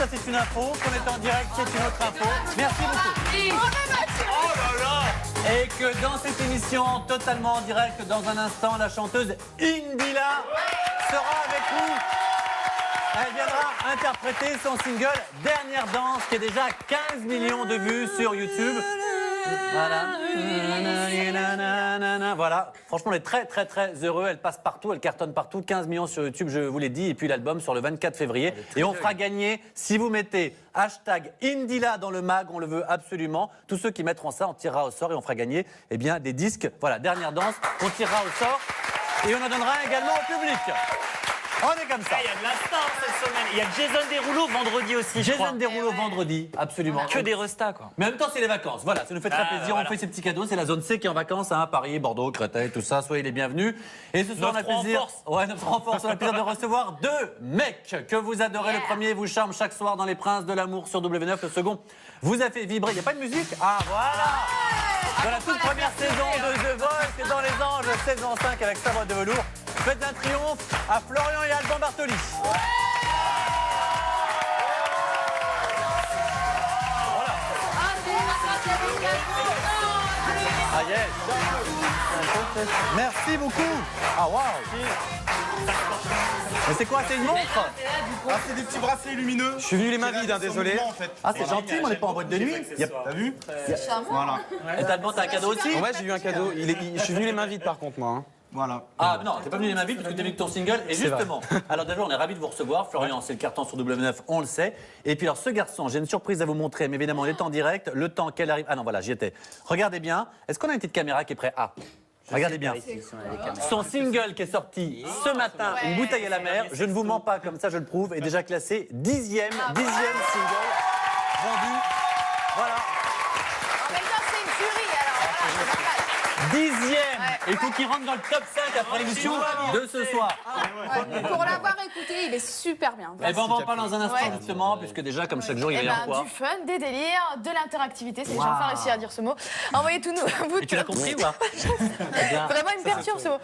c'est une info, qu'on est en direct, c'est une autre info. Merci beaucoup. Oh là là. Et que dans cette émission, totalement en direct, dans un instant, la chanteuse Indila sera avec nous. Elle viendra interpréter son single Dernière danse, qui est déjà 15 millions de vues sur YouTube. Voilà. Voilà. Franchement, on est très, très, très heureux. Elle passe partout, elle cartonne partout. 15 millions sur YouTube, je vous l'ai dit. Et puis l'album sur le 24 février. Et on fera gagner, si vous mettez hashtag Indila dans le mag, on le veut absolument. Tous ceux qui mettront ça, on tirera au sort et on fera gagner eh bien, des disques. Voilà, Dernière danse, on tirera au sort. Et on en donnera également au public. On est comme ça. Il y a de la star cette semaine. Il y a Jason Derulo vendredi aussi. Jason Derulo vendredi, absolument. Que des restas, quoi. Mais en même temps, c'est les vacances. Voilà, ça nous fait très plaisir. Voilà. On fait ces petits cadeaux. C'est la zone C qui est en vacances, hein, Paris, Bordeaux, Créteil, tout ça. Soyez les bienvenus. Et ce soir, on a le plaisir. Ouais, notre renforce. On a le plaisir de recevoir deux mecs que vous adorez. Le premier vous charme chaque soir dans Les Princes de l'amour sur W9. Le second vous a fait vibrer. Il n'y a pas de musique? Ah, voilà. Dans la toute première saison de The Voice et dans Les Anges, saison 5 avec sa voix de velours. Faites un triomphe à Florian et Alban Bartoli. Ah yes. Merci beaucoup. Ah waouh. Mais c'est quoi? C'est une montre? Ah, c'est des petits bracelets lumineux. Je suis venu les mains vides, hein, désolé. En fait. Ah c'est gentil, mais on n'est pas en boîte de nuit. T'as vu? Voilà. Et t'as demandé un cadeau aussi? Ouais, j'ai eu un cadeau. Je suis venu les mains vides par contre, moi. Hein. Voilà. Ah non, t'es pas venu les mains vides parce que t'as vu que ton single. Et justement, alors d'abord on est ravis de vous recevoir. Florian, c'est le carton sur W9, on le sait. Et puis alors ce garçon, j'ai une surprise à vous montrer, mais évidemment il est en direct, le temps qu'elle arrive. Ah non voilà, j'y étais. Regardez bien, est-ce qu'on a une petite caméra qui est prête? Ah, regardez bien. Son single qui est sorti ce matin, Une bouteille à la mer, je ne vous mens pas, comme ça je le prouve, est déjà classé 10e single vendu. Voilà. En même temps, c'est une furie, alors voilà, c'est normal. 10e. Et il faut qu'il rentre dans le top 5 après l'émission de ce soir. Pour l'avoir écouté, il est super bien. Et ben on va en parler dans un instant Ouais. justement, puisque déjà comme chaque jour il y Eh a un ben, quoi. du fun, des délires, de l'interactivité, c'est j'ai enfin réussi à dire ce mot. Envoyez tous nous. Et tu l'as compris ou pas? Vraiment, il me perturbe ce mot.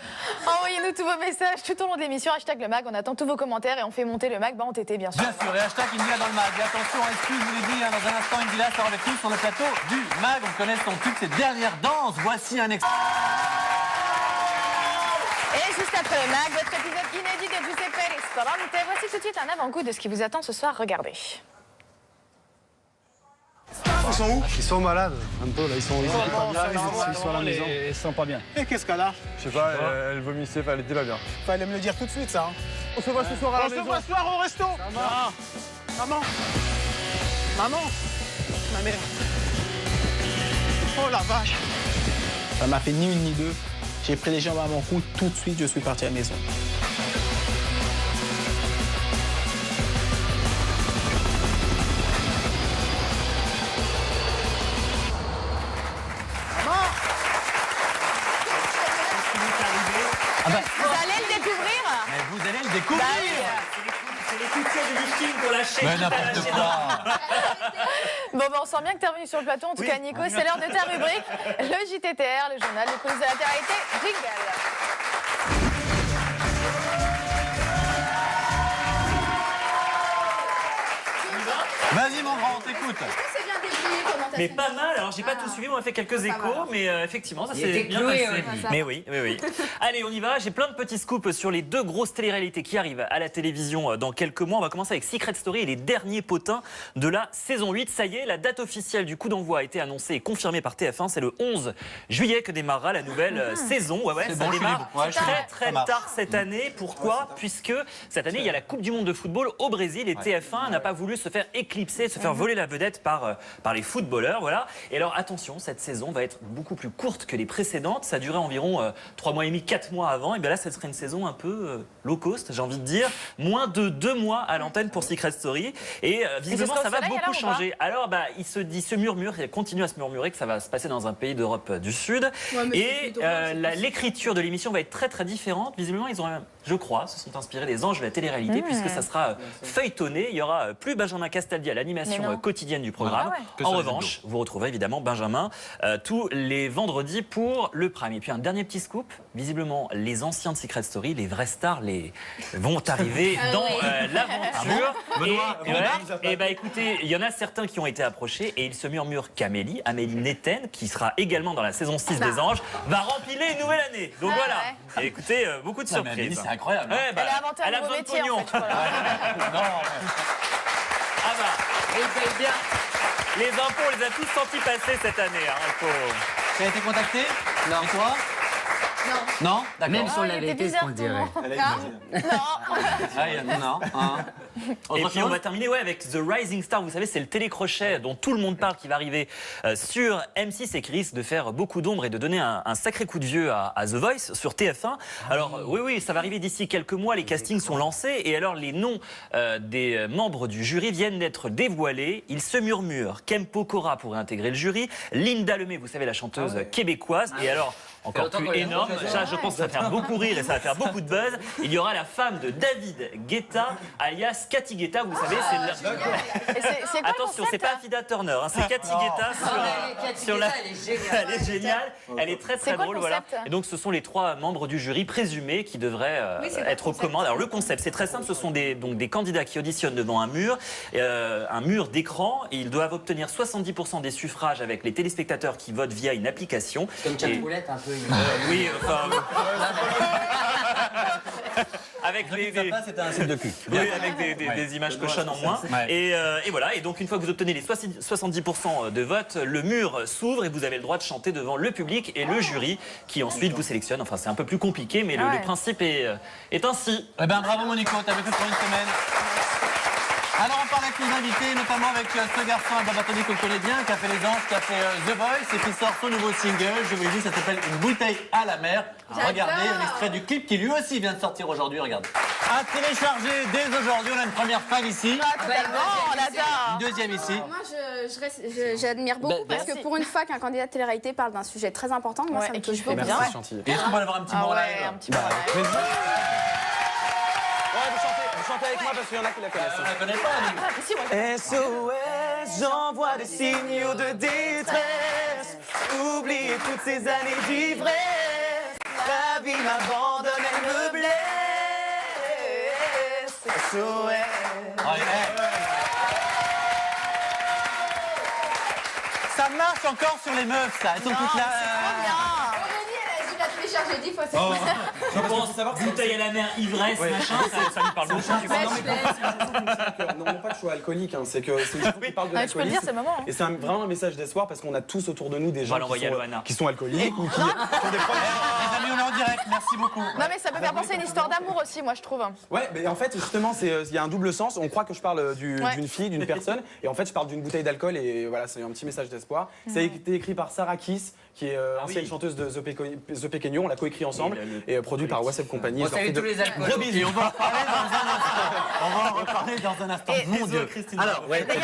Envoyez-nous tous vos messages tout au long de l'émission, hashtag le mag, on attend tous vos commentaires et on fait monter le mag en TT bien sûr. Bien sûr, et hashtag Indila dans le mag. Et attention, excuse, je vous l'ai dit, hein, dans un instant, Indila sera avec nous sur le plateau du mag. On connaît son tube, ses dernières danses. Voici un extrait. Et juste après le mag, votre épisode inédit de Giuseppe Ristorante. Voici tout de suite un avant-goût de ce qui vous attend ce soir, regardez. Ils sont où? Ils sont malades, un peu là, ils sont pas bien, ils sont à la maison. ils sont pas bien. Et qu'est-ce qu'elle a? Je sais pas, elle vomissait, elle était pas bien. Fallait me le dire tout de suite, ça. On se voit ce soir à la On se maison. voit ce soir au resto. Maman. Maman. Ma mère. Oh la vache. Ça m'a fait ni une ni deux. J'ai pris les jambes à mon cou, tout de suite je suis parti à la maison. Vous allez le découvrir? Mais vous allez le découvrir. C'est les coutures du lifting pour lâcher. Mais n'importe quoi. Bon, on sent bien que tu es revenu sur le plateau. En tout cas, Nico, c'est l'heure de ta rubrique, le JTTR, le journal des coulisses de la télé-réalité. Jingle. Vas-y mon grand, on t'écoute. C'est bien décrit, comment t'as Mais fait? pas mal, alors j'ai pas tout suivi, on a fait quelques échos, mais effectivement ça s'est bien cloué, passé. ouais. Mais oui, oui, oui. Allez, on y va, j'ai plein de petits scoops sur les deux grosses téléréalités qui arrivent à la télévision dans quelques mois. On va commencer avec Secret Story et les derniers potins de la saison 8. Ça y est, la date officielle du coup d'envoi a été annoncée et confirmée par TF1. C'est le 11 juillet que démarrera la nouvelle saison. Ouais, C'est ça bon, je suis démarre libre. Ouais, je suis très libre. très Ça marche. tard cette année. Pourquoi? Puisque cette année, il y a la Coupe du Monde de football au Brésil et TF1 n'a pas voulu se faire éclipser, se faire voler la vedette par les footballeurs. Voilà. Et alors attention, cette saison va être beaucoup plus courte que les précédentes. Ça durait environ 3 mois et demi, 4 mois avant. Et bien là, ça serait une saison un peu low cost, j'ai envie de dire. Moins de 2 mois à l'antenne pour Secret Story. Et visiblement, sera ça au va soleil, beaucoup alors, ou pas changer. Alors, il se murmure, il continue à se murmurer que ça va se passer dans un pays d'Europe du Sud. Ouais, mais c'est Et plutôt bien, l'écriture de l'émission va être très très différente. Visiblement, ils ont je crois, se sont inspirés des anges de la télé-réalité, puisque ça sera feuilletonné. Il y aura plus Benjamin Castaldi à l'animation quotidienne du programme. En revanche, vous retrouverez évidemment Benjamin tous les vendredis pour le Prime. Et puis un dernier petit scoop, visiblement les anciens de Secret Story, les vraies stars vont arriver dans l'aventure. Et bah écoutez, il y en a certains qui ont été approchés et il se murmure qu'Amélie Netten, qui sera également dans la saison 6 des Anges, va rempiler une nouvelle année. Donc voilà. Et écoutez, beaucoup de surprises. Amélie, c'est incroyable. Ouais, bah, Elle a inventé un nouveau métier, en fait. Voilà. Ah bah, Et il paye bien. les impôts, on les a tous sentis passer cette année. Hein, Tu as été contacté? Non. Et toi? Non. Non? D'accord. Même si on il l'avait était été, ce bizarre, qu'on dirait. ton nom. Elle a Non. Non. Et Autre puis on chose? va terminer avec The Rising Star. Vous savez, c'est le télécrochet dont tout le monde parle qui va arriver sur M6 et qui risque de faire beaucoup d'ombre et de donner un sacré coup de vieux à The Voice sur TF1. Alors oui, ça va arriver d'ici quelques mois. Les castings sont lancés et alors les noms des membres du jury viennent d'être dévoilés. Il se murmure Kem Pokora pourrait intégrer le jury, Linda Lemay, vous savez, la chanteuse québécoise, et alors encore longtemps plus qu'on l'a énorme, entendu. ça je pense que ça va faire beaucoup rire et ça va faire beaucoup de buzz. Il y aura la femme de David Guetta, alias Cathy Guetta, vous savez, c'est le... Et c'est quoi Attention, le c'est concept pas Afida Turner, hein, c'est Cathy Guetta sur la... Elle est géniale. Elle est géniale, elle est très C'est très quoi drôle, le voilà. concept? Et donc ce sont les 3 membres du jury présumés qui devraient être aux commandes. Alors le concept, c'est très simple, ce sont des candidats qui auditionnent devant un mur d'écran, et ils doivent obtenir 70% des suffrages avec les téléspectateurs qui votent via une application. Comme Et- Tchapoulette, un peu. oui, enfin... avec C'était un site de cul. oui, avec des images cochonnes en moins. Ouais. Et voilà, et donc une fois que vous obtenez les 70% de vote, le mur s'ouvre et vous avez le droit de chanter devant le public et le jury qui ensuite vous sélectionne. Enfin, c'est un peu plus compliqué, mais le principe est ainsi. Eh bien, bravo Monico, t'avais fait pour une semaine. Alors, on parle avec nos invités, notamment avec ce garçon à Babatoni qu'on connaît bien, qui a fait Les Anges, qui a fait The Voice et qui sort son nouveau single. Je vous le dis, ça s'appelle Une bouteille à la mer. Regardez un extrait du clip qui lui aussi vient de sortir aujourd'hui. Regarde. À télécharger dès aujourd'hui. On a une première fan ici. Totalement, on adore. Une deuxième ici. Moi, j'admire beaucoup parce que pour une fois qu'un candidat de télé-réalité parle d'un sujet très important, moi, Ouais, ça me et qui touche fait beaucoup. bien. Merci, gentil. Et est-ce qu'on va avoir un petit mot en ouais, live? un petit mot en live. Ouais, vous chantez avec moi parce qu'il y en a qui la connaissent. On la connaît pas, nous. Ah, si, moi, SOS, j'envoie des signaux de détresse. Oubliez toutes ces années d'ivresse. La vie m'abandonne, elle me blesse. SOS. Ouais, ça marche encore sur les meufs, ça. Elles sont toutes là. Aurélie, elle a dû la télécharger 10 fois. Je pense, bouteille à la mer, ivresse, machin, ça lui parle beaucoup. Non, pas de choix alcoolique, hein. C'est que c'est une chanson qui parle de Ah, tu peux le dire, c'est le moment. hein. Et c'est vraiment un message d'espoir parce qu'on a tous autour de nous des gens l'envoyer à Loana. qui sont alcooliques ou qui ont des problèmes. Les amis, on est en direct. Merci beaucoup. Non, mais ça peut faire penser à une histoire d'amour aussi, moi, je trouve. Ouais, mais en fait, justement, il y a un double sens. On croit que je parle d'une fille, d'une personne, et en fait, je parle d'une bouteille d'alcool, et voilà, c'est un petit message d'espoir. Ça a été écrit par Sarah Kiss, qui est ancienne chanteuse de The Pequeño. On l'a coécrit ensemble, et produit par Wassep Company. On salue tous les alcools. Gros bisous. On va en reparler dans un instant. On va en reparler dans un instant. Et- Mon Dieu. Alors, ouais. D'ailleurs,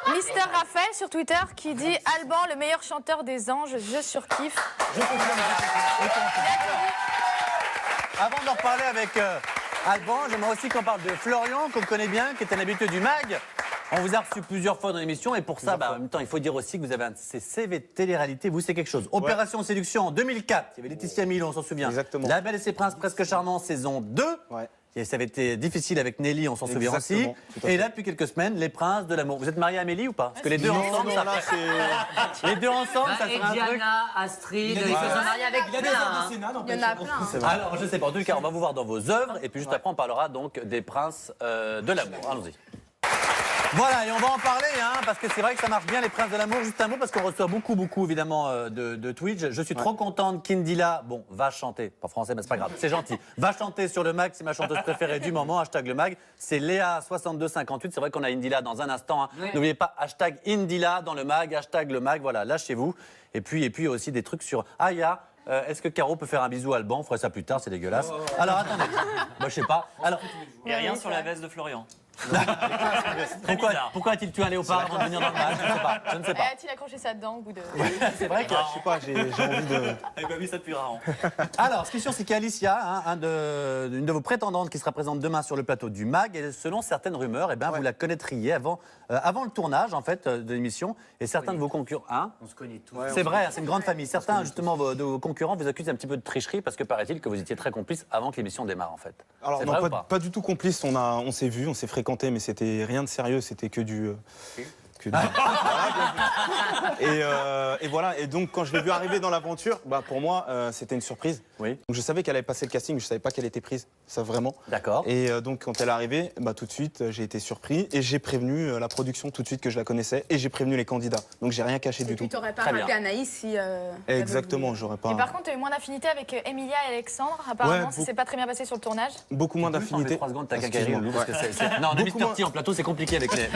il y a Mister Raphaël sur Twitter qui dit Alban, le meilleur chanteur des anges, je surkiffe. Avant d'en reparler avec Alban, j'aimerais aussi qu'on parle de Florian, qu'on connaît bien, qui est un habitué du MAG. On vous a reçu plusieurs fois dans l'émission et pour ça, en même temps, il faut dire aussi que vous avez un de ces CV de télé-réalité, vous, c'est quelque chose. Opération Séduction en 2004, il y avait Laetitia Milo, on s'en souvient. Exactement. La Belle et ses Princes, presque charmants, saison 2. Ouais. Et ça avait été difficile avec Nelly, on s'en souvient aussi. Exactement, tout à Et fait. là, depuis quelques semaines, les Princes de l'amour. Vous êtes mariés à Amélie ou pas? Parce que les deux ensemble, ça les deux ensemble, ça serait un truc. Diana, Astrid, ils se sont mariés avec Il y en plein. a hein. Il y en a plein. Alors, je sais pas. En tout cas, on va vous voir dans vos œuvres. Et puis, juste après, on parlera donc des princes de l'amour. Allons-y. Voilà, et on va en parler, hein, parce que c'est vrai que ça marche bien, les princes de l'amour. Juste un mot, parce qu'on reçoit beaucoup, évidemment, de Twitch. Je suis trop contente qu'Indila, bon, va chanter. Pas français, mais c'est pas grave, c'est gentil. Va chanter sur le mag, c'est ma chanteuse préférée du moment. Hashtag le mag. C'est Léa6258. C'est vrai qu'on a Indila dans un instant. Hein. Oui. N'oubliez pas, hashtag Indila dans le mag, hashtag le mag. Voilà, lâchez-vous. Et puis aussi des trucs sur Aya. Est-ce que Caro peut faire un bisou à Alban? On fera ça plus tard, c'est dégueulasse. Alors attendez, moi je sais pas. Alors, Et rien sur la veste de Florian. Pourquoi a-t-il tué un léopard avant de venir dans le match? Je ne sais pas. A-t-il accroché ça dedans au bout de... C'est vrai que... Je sais pas, j'ai envie de. Eh ben oui, ça depuis rare. Alors, ce qui est sûr, c'est qu'Alicia, une de vos prétendantes qui sera présente demain sur le plateau du MAG, et selon certaines rumeurs, vous la connaîtriez avant le tournage, en fait, de l'émission, et certains de vos concurrents... On se connaît tous. C'est vrai, c'est une grande famille. Certains, justement, de vos concurrents vous accusent un petit peu de tricherie, parce que paraît-il que vous étiez très complices avant que l'émission démarre, en fait. Alors, C'est non, vrai ou pas du tout complice. On s'est vus, on s'est fréquentés, mais c'était rien de sérieux, c'était que du. Et voilà, et donc quand je l'ai vu arriver dans l'aventure, pour moi c'était une surprise. Oui. Donc je savais qu'elle avait passé le casting, mais je savais pas qu'elle était prise, ça vraiment. D'accord. Et donc quand elle est arrivée, tout de suite j'ai été surpris et j'ai prévenu la production tout de suite que je la connaissais et j'ai prévenu les candidats. Donc j'ai rien caché du tout. Tu t'aurais pas Très rappelé bien. Anaïs si... Exactement, j'aurais pas. Et par contre, tu as eu moins d'affinité avec Emilia et Alexandre, apparemment, Ouais, ça s'est pas très bien passé sur le tournage. Beaucoup moins d'affinité. 3 secondes, t'as qu'à Excuse-moi. parce que Non, on a mis Beaucoup moins- Mr. T en plateau, c'est compliqué avec les...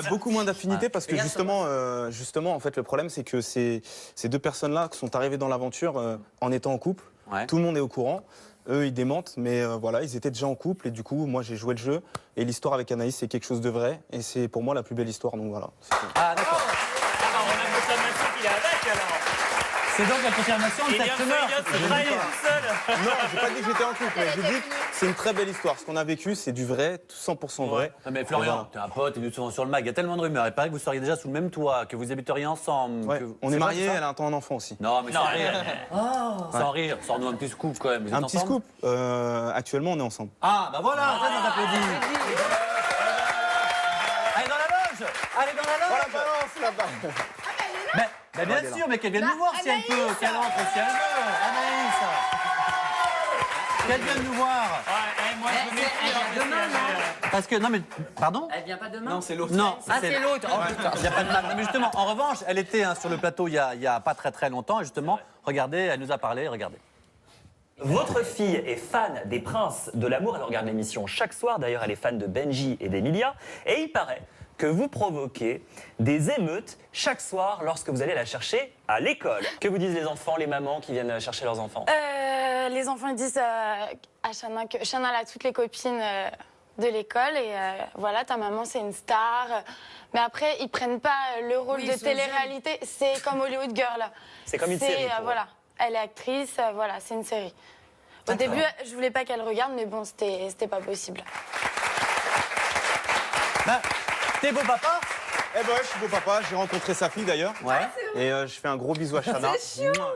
Beaucoup moins d'affinité parce que justement, en fait, le problème, c'est que ces deux personnes-là sont arrivées dans l'aventure en étant en couple. Ouais. Tout le monde est au courant. Eux, ils démentent, mais voilà, ils étaient déjà en couple et du coup, moi, j'ai joué le jeu. Et l'histoire avec Anaïs, c'est quelque chose de vrai. Et c'est pour moi la plus belle histoire. Donc voilà. Ah, d'accord. Alors, on a une confirmation qu'il est avec, alors. C'est donc la confirmation de Il cette vient rumeur. de se trahir tout seul. Non, j'ai pas dit que j'étais en couple, mais j'ai dit que c'est une très belle histoire. Ce qu'on a vécu, c'est du vrai, 100% vrai. Non, mais Florian, t'es un pote, t'es venu souvent sur le MAG, il y a tellement de rumeurs. Il paraît que vous seriez déjà sous le même toit, que vous habiteriez ensemble. Ouais, que- on C'est est vrai, mariés, ça elle attend un enfant aussi. Non, mais sans Non, rire. Sans rire, sors-nous un petit scoop quand même. Vous êtes Un petit ensemble scoop, actuellement, on est ensemble. Ah, bah voilà, ça s'applaudit. Allez dans la loge. Allez dans la loge. balance là-bas. Mais bien sûr, mais qu'elle vienne nous voir si elle peut, qu'elle entre si elle veut. Anaïs. Qu'elle vienne nous voir. Moi, je me méfie. Parce que, non mais, pardon Elle vient pas demain? Non, c'est l'autre. Non, Ah, c'est l'autre. Oh, putain. Il n'y a pas de mal. Non, mais justement, en revanche, elle était sur le plateau il y a pas très longtemps. Et justement, regardez, elle nous a parlé, regardez. Votre fille est fan des Princes de l'amour. Elle regarde l'émission chaque soir. D'ailleurs, elle est fan de Benji et d'Emilia. Et il paraît que vous provoquez des émeutes chaque soir lorsque vous allez la chercher à l'école. Que vous disent les enfants, les mamans qui viennent chercher leurs enfants? Les enfants ils disent à Shanna que Shanna elle a toutes les copines de l'école et voilà, ta maman c'est une star. Mais après, ils prennent pas le rôle de télé-réalité. C'est comme Hollywood Girl. C'est comme une série, pour eux. Voilà, elle est actrice, voilà, c'est une série. Au début, je voulais pas qu'elle regarde, mais bon, c'était pas possible. Ben, t'es beau papa? Eh ben ouais, je suis beau papa, j'ai rencontré sa fille d'ailleurs. Ouais. Et je fais un gros bisou à Shanna.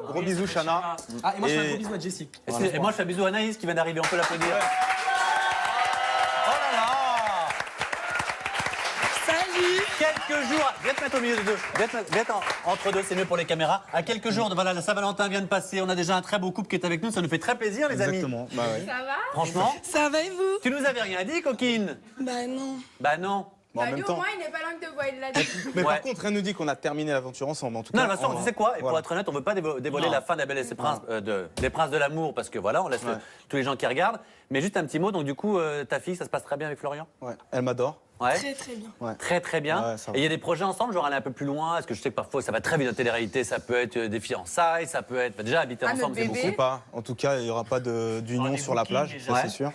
Gros bisou Shanna. Ah, et moi, je fais un Et- gros bisou à Jessie. Et moi, je fais un bisou à Anaïs qui vient d'arriver, on peut l'applaudir. Oh là là! Salut! Quelques jours, viens te mettre au milieu des deux, viens te mettre entre deux, c'est mieux pour les caméras. À quelques jours de voilà, la Saint-Valentin vient de passer, on a déjà un très beau couple qui est avec nous, ça nous fait très plaisir les amis. Exactement, bah ouais. Franchement, Ça va et vous? tu nous avais rien dit coquine? Bah non. Bah non. Bon, en même temps. il n'est pas langue de bois, il l'a dit. Mais Ouais. par contre, rien nous dit qu'on a terminé l'aventure ensemble en tout Non, cas. de toute façon, tu sais quoi? Et pour Voilà. être honnête, on veut pas dévoiler la fin de La Belle et ses Princes, des Princes de l'amour, parce que voilà, on laisse tous les gens qui regardent. Mais juste un petit mot, donc du coup, ta fille, ça se passe très bien avec Florian? Ouais. Elle m'adore. Ouais. Très bien. Très bien. Ouais, ça va. Et il y a des projets ensemble, genre aller un peu plus loin. Est-ce que je sais que parfois ça va très vite en télé-réalité, ça peut être des fiançailles, ça peut être. Déjà habiter Ah, ensemble, le c'est bébé. Je sais beaucoup. pas. En tout cas, il n'y aura pas d'union des sur la bookings, plage, déjà. ça c'est sûr.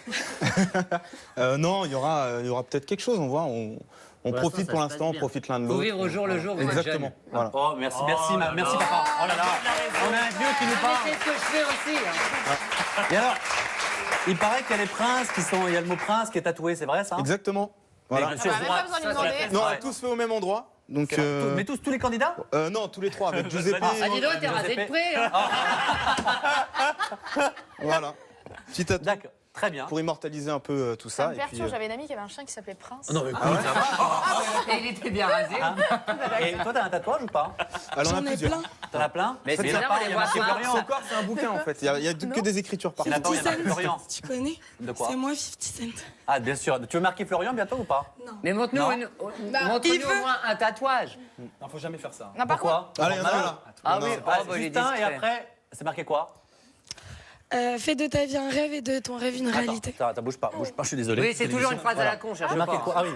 Non, il y aura peut-être quelque chose, on voit. On Pour profite l'instant, pour ça se l'instant, passe on bien. profite l'un de Faut l'autre. vivre au jour le jour, vous êtes Exactement. jeune. Voilà. Oh, merci papa. Oh là là. On a un vieux qui nous Mais parle. c'est ce que je fais aussi. Hein. Et alors, il paraît qu'il y a les princes qui sont. Il y a le mot prince qui est tatoué, c'est vrai ça? Exactement. Voilà. Bien sûr, On n'a même pas besoin de lui demander. Non, on Ouais. a tous fait au même endroit. Donc, C'est vrai. Mais tous les candidats? non, tous les trois, avec Giuseppe. Ah, dis donc, t'es rasé de près. Hein. Voilà. Petit tatou D'accord, très bien. pour immortaliser un peu tout Ça ça. me Et puis, perturbe, j'avais une amie qui avait un chien qui s'appelait Prince. Non, mais écoute, ça va. Et il était bien rasé. Et toi, t'as un tatouage ou pas? elle en a plusieurs. T'en as plein? Mais c'est il y en a bien, pas, on les il y a voit marqué pas. Florian. Son corps, c'est un bouquin en fait. Il y a que des écritures Il y en a partout. pas, il y a marqué Florian. Tu connais? De quoi? C'est moi 50 Cent. Ah, bien sûr. Tu veux marquer Florian bientôt ou pas? Mais montre-nous Non. montre-nous au moins un tatouage. Non, faut jamais faire ça. Non, par contre, Pourquoi? Allez, il y en a un là. Ah oui, Ah, oh, bah, il est Justin, et discret. après, c'est marqué quoi? Fais de ta vie un rêve et de ton rêve une réalité. Attends, bouge pas, je suis désolé. Oui, c'est toujours une phrase à la con, cherche J'ai marqué pas. quoi? Ah oui.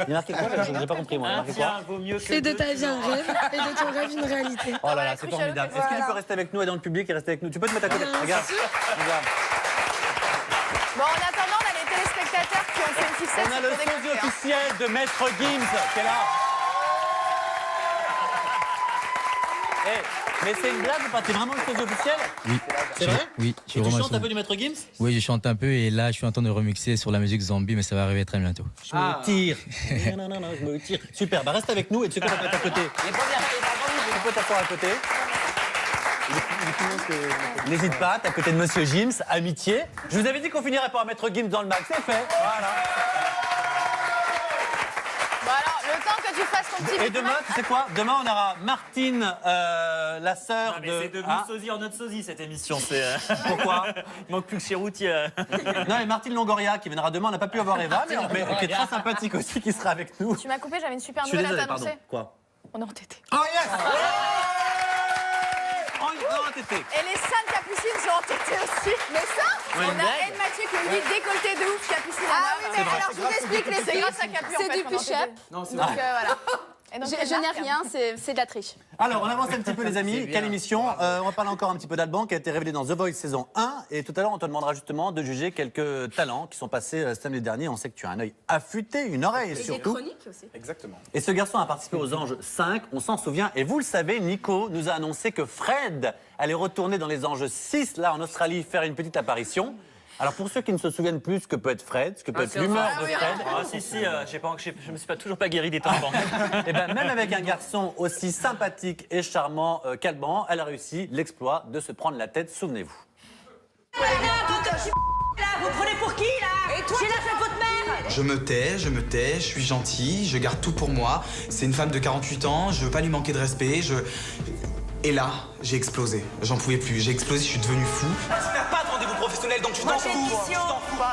Il y a marqué quoi? Je n'ai pas compris moi. Il y a marqué quoi? Tiens, vaut mieux que Fais de deux, ta tu vie un vois. rêve et de ton rêve une réalité. Oh là là, la c'est cruche formidable. à Est-ce qu'il l'eau. peut rester avec nous et dans le public et rester avec nous? Tu peux te mettre à côté. Bien Regarde. sûr. Regarde. bon, en attendant, on a les téléspectateurs téléspectateurs qui ont fait une fixette. On a le sosie officiel de Maître Gims qui est là. Mais c'est une blague ou pas? T'es vraiment le sosie officiel? Oui. C'est vrai? Oui. Et tu chantes un peu du Maître Gims? Oui, je chante un peu et là, je suis en train de remixer sur la musique Zombie, mais ça va arriver très bientôt. Je me tire. Non, je me tire. Super, bah reste avec nous et tu sais quoi, on va te mettre à côté. Tu peux t'asseoir à côté. N'hésite pas, t'es à côté de Monsieur Gims, amitié. Je vous avais dit qu'on finirait par mettre Gims dans le mag, c'est fait. Voilà. Bon alors, le temps que tu fasses ton petit... Et demain, tu sais quoi? Demain, on aura Martine, la sœur Ah, mais de... c'est devenu sosie en notre sosie cette émission. Pourquoi? Il manque plus que Chéroutier. Non, et Martine Longoria qui viendra demain. On n'a pas pu avoir Eva, mais qui est très sympathique aussi, qui sera avec nous. Tu m'as coupé, j'avais une super Je suis nouvelle à désolé, t'annoncer. pardon. Quoi? On est entêté. Oh yes! Oh, entêté. Et les seins de Capucine sont entêtés aussi. Mais ça, Ouais, on une a blague. Anne Mathieu qui nous dit décolleté de ouf, Capucine. Ah oui, mais alors je vous explique les C'est filles. grâce à Capu en C'est fait du qu'on est push-up. entêtés. Non, c'est Donc vrai. voilà. Et donc, Je n'ai rien, c'est de la triche. Alors, on avance un petit peu, les amis. Quelle émission? On va parler encore un petit peu d'Alban qui a été révélé dans The Voice saison 1. Et tout à l'heure, on te demandera justement de juger quelques talents qui sont passés samedi dernier. On sait que tu as un œil affûté, une oreille surtout. chroniques aussi. Exactement. Et ce garçon a participé aux Anges 5, on s'en souvient. Et vous le savez, Nico nous a annoncé que Fred allait retourner dans les Anges 6, là en Australie, faire une petite apparition. Alors pour ceux qui ne se souviennent plus ce que peut être Fred, ce que peut être l'humeur de Fred, Ah si, je me suis toujours pas guéri des tympans. et ben même avec un garçon aussi sympathique et charmant qu'Alban, elle a réussi l'exploit de se prendre la tête, souvenez-vous. Vous prenez pour qui là? Et toi, j'ai la fait votre mère. Je me tais, je suis gentil, je garde tout pour moi. C'est une femme de 48 ans, je veux pas lui manquer de respect, Et là, j'ai explosé. J'en pouvais plus, j'ai explosé, je suis devenu fou. Tu n'as pas de rendez-vous professionnel, donc tu t'en fous.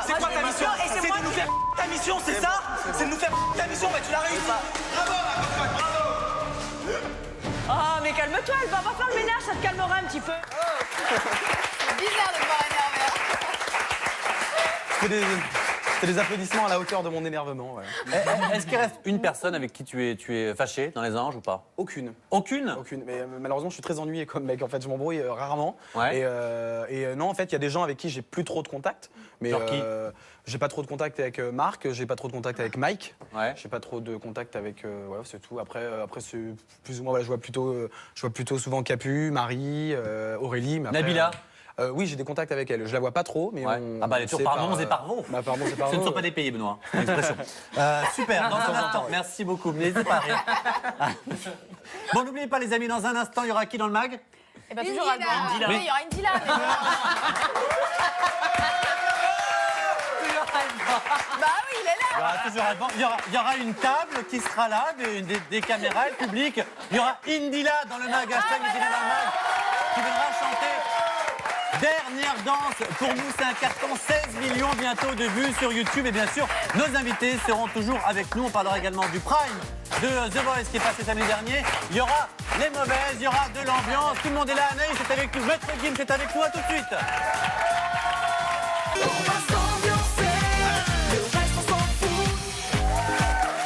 C'est quoi ta mission? C'est de nous faire ta mission, c'est ça? C'est de nous faire ta mission, bah tu l'as réussi. Bravo, oh, mais calme-toi, elle va faire le ménage, ça te calmera un petit peu. C'est bizarre de te voir énervé. C'est des applaudissements à la hauteur de mon énervement. Ouais. Est-ce qu'il reste une personne avec qui tu es fâché dans les Anges ou pas? Aucune. Aucune? Aucune. Mais malheureusement, je suis très ennuyé comme mec. En fait, je m'embrouille rarement. Ouais. Et non, en fait, il y a des gens avec qui j'ai plus trop de contact. Mais Genre qui? J'ai pas trop de contact avec Marc, j'ai pas trop de contact avec Mike. Ouais. J'ai pas trop de contact avec. Voilà, c'est tout. Après c'est plus ou moins. Voilà, je vois plutôt souvent Capu, Marie, Aurélie. Mais après, Nabila? Oui, j'ai des contacts avec elle. Je la vois pas trop, mais Ouais. on. Ah bah elle est toujours par Mons et par Vaux. Bah, par Mons et par Ce ne Vaux. sont pas des pays, Benoît. L'expression. Super, dans un instant. Merci beaucoup. N'hésitez pas à rire. Bon, n'oubliez pas, les amis, dans un instant, il y aura qui dans le mag? Et bien toujours Indila. Alban. Indila. Oui, il y aura Indila. Mais... bah oui, il est là. Il y aura toujours Alban. Il y aura une table qui sera là, des caméras, le public. Il y aura Indila dans le mag, hashtag Indila dans le mag, qui viendra chanter. Dernière danse, pour nous c'est un carton, 16 millions bientôt de vues sur YouTube et bien sûr nos invités seront toujours avec nous. On parlera également du Prime de The Voice qui est passé samedi dernier. Il y aura les mauvaises, il y aura de l'ambiance, tout le monde est là, Anaïs est avec nous, Maître Gims est avec nous, à tout de suite.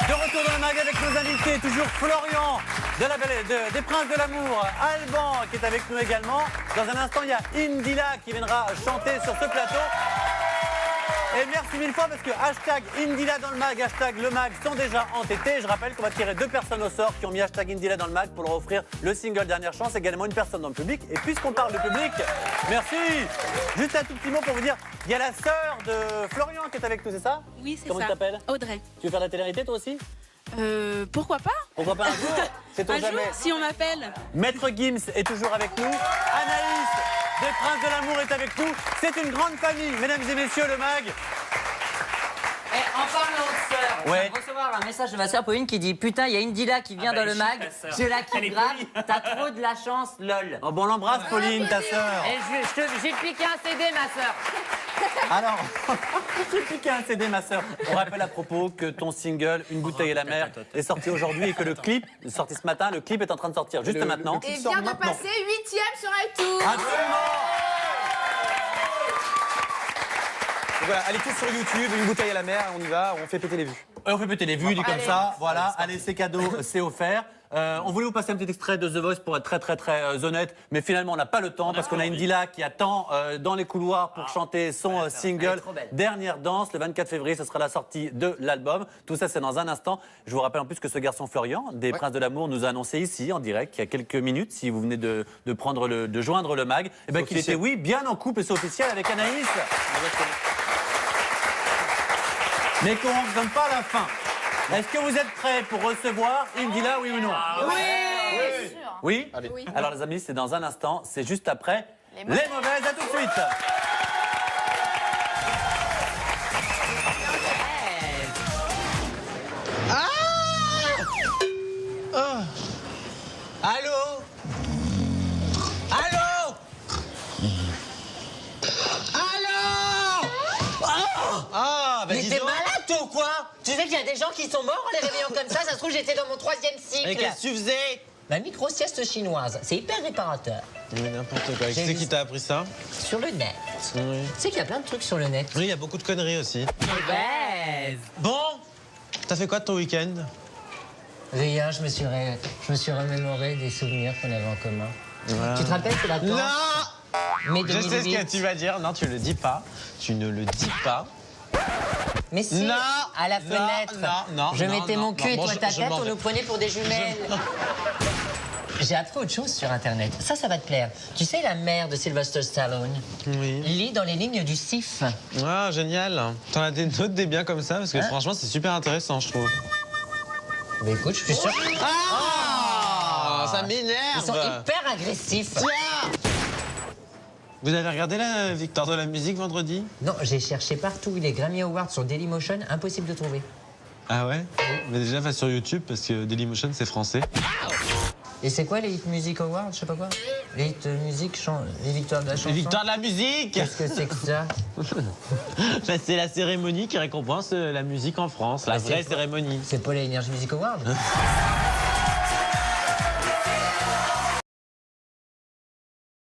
De retour dans le mag avec nos invités, toujours Florian des Princes de l'amour, Alban qui est avec nous également. Dans un instant, il y a Indila qui viendra chanter sur ce plateau. Et merci mille fois parce que hashtag Indila dans le mag, hashtag le mag sont déjà entêtés. Je rappelle qu'on va tirer 2 personnes au sort qui ont mis hashtag Indila dans le mag pour leur offrir le single Dernière Chance, également une personne dans le public. Et puisqu'on parle de public, merci. Juste un tout petit mot pour vous dire, il y a la sœur de Florian qui est avec nous, c'est ça? Oui, c'est ça. Comment tu t'appelles? Audrey. Tu veux faire de la télé-réalité toi aussi? Pourquoi pas? Pourquoi pas un jour? C'est Un jamais. jour, si on m'appelle. Maître Gims est toujours avec nous. Anaïs des Princes de l'amour est avec nous. C'est une grande famille, mesdames et messieurs, le mag. Et en parlant de sœur, on Ouais. vient de recevoir un message de ma sœur Pauline qui dit putain, il y a Indila qui vient Ah bah, dans le elle mag, chie, ta sœur. je la Elle kiffe est grave, polie. t'as trop de la chance, lol. Oh, bon, on l'embrasse, Pauline, ta sœur. Et j'ai piqué un CD, ma sœur. Alors, j'ai piqué un CD, ma sœur. On rappelle à propos que ton single, Une bouteille et la mer, est sorti aujourd'hui et que le clip est sorti ce matin. Le clip est en train de sortir juste maintenant. Et vient de passer 8e sur iTunes. Absolument. Donc voilà, allez tous sur YouTube, Une bouteille à la mer, on y va, on fait péter les vues. On fait péter les vues, dit comme Allez. ça. Voilà, allez, c'est cadeau, c'est offert. On voulait vous passer un petit extrait de The Voice pour être très honnête, mais finalement on n'a pas le temps parce qu'on a Indila qui attend dans les couloirs pour chanter son single Dernière danse. Le 24 février, ce sera la sortie de l'album. Tout ça, c'est dans un instant. Je vous rappelle en plus que ce garçon Florian, des Princes de l'amour, nous a annoncé ici, en direct, il y a quelques minutes, si vous venez de joindre le mag, eh ben, qu'il était, oui, bien en couple, et c'est officiel, avec Anaïs. Mais qu'on ne donne pas la fin. Est-ce que vous êtes prêts pour recevoir Indila, oui ou non? Oui. Oui. Alors les amis, c'est dans un instant, c'est juste après les mauvaises. À tout de suite. Allô? Allô? Allô? Ah, bah mais t'es malade toi ou quoi? Tu sais qu'il y a des gens qui sont morts en les réveillant comme ça se trouve j'étais dans mon 3e cycle. Mais qu'est-ce que tu faisais? Ma micro-sieste chinoise, c'est hyper réparateur. Mais n'importe quoi. Qui c'est qui t'a appris ça? Sur le net. Oui. Tu sais qu'il y a plein de trucs sur le net. Oui, il y a beaucoup de conneries aussi. Ouais. Bon, t'as fait quoi de ton week-end? Rien, je me suis remémoré des souvenirs qu'on avait en commun. Voilà. Tu te rappelles, c'est la danse? Non. Mais je sais ce que tu vas dire. Non, tu le dis pas. Tu ne le dis pas. Mais si, non, à la fenêtre, je mettais mon cul et toi ta tête, on nous prenait pour des jumelles. J'ai appris autre chose sur Internet. Ça va te plaire. Tu sais, la mère de Sylvester Stallone lit dans les lignes du CIF. Ah, génial. T'en as des notes des biens comme ça? Parce que franchement, c'est super intéressant, je trouve. Mais écoute, je suis sûr... Ça m'énerve. Ils sont hyper agressifs. Vous avez regardé la victoire de la musique vendredi? Non, j'ai cherché partout. Les Grammy Awards sur Dailymotion, impossible de trouver. Ah ouais? Mais déjà, va sur YouTube, parce que Dailymotion, c'est français. Et c'est quoi les Hit Music Awards, je sais pas quoi? Les Hit Music, les victoires de la chanson? Les victoires de la musique! Qu'est-ce que c'est que ça? C'est la cérémonie qui récompense la musique en France, la vraie cérémonie. C'est pas les Energy Music Awards?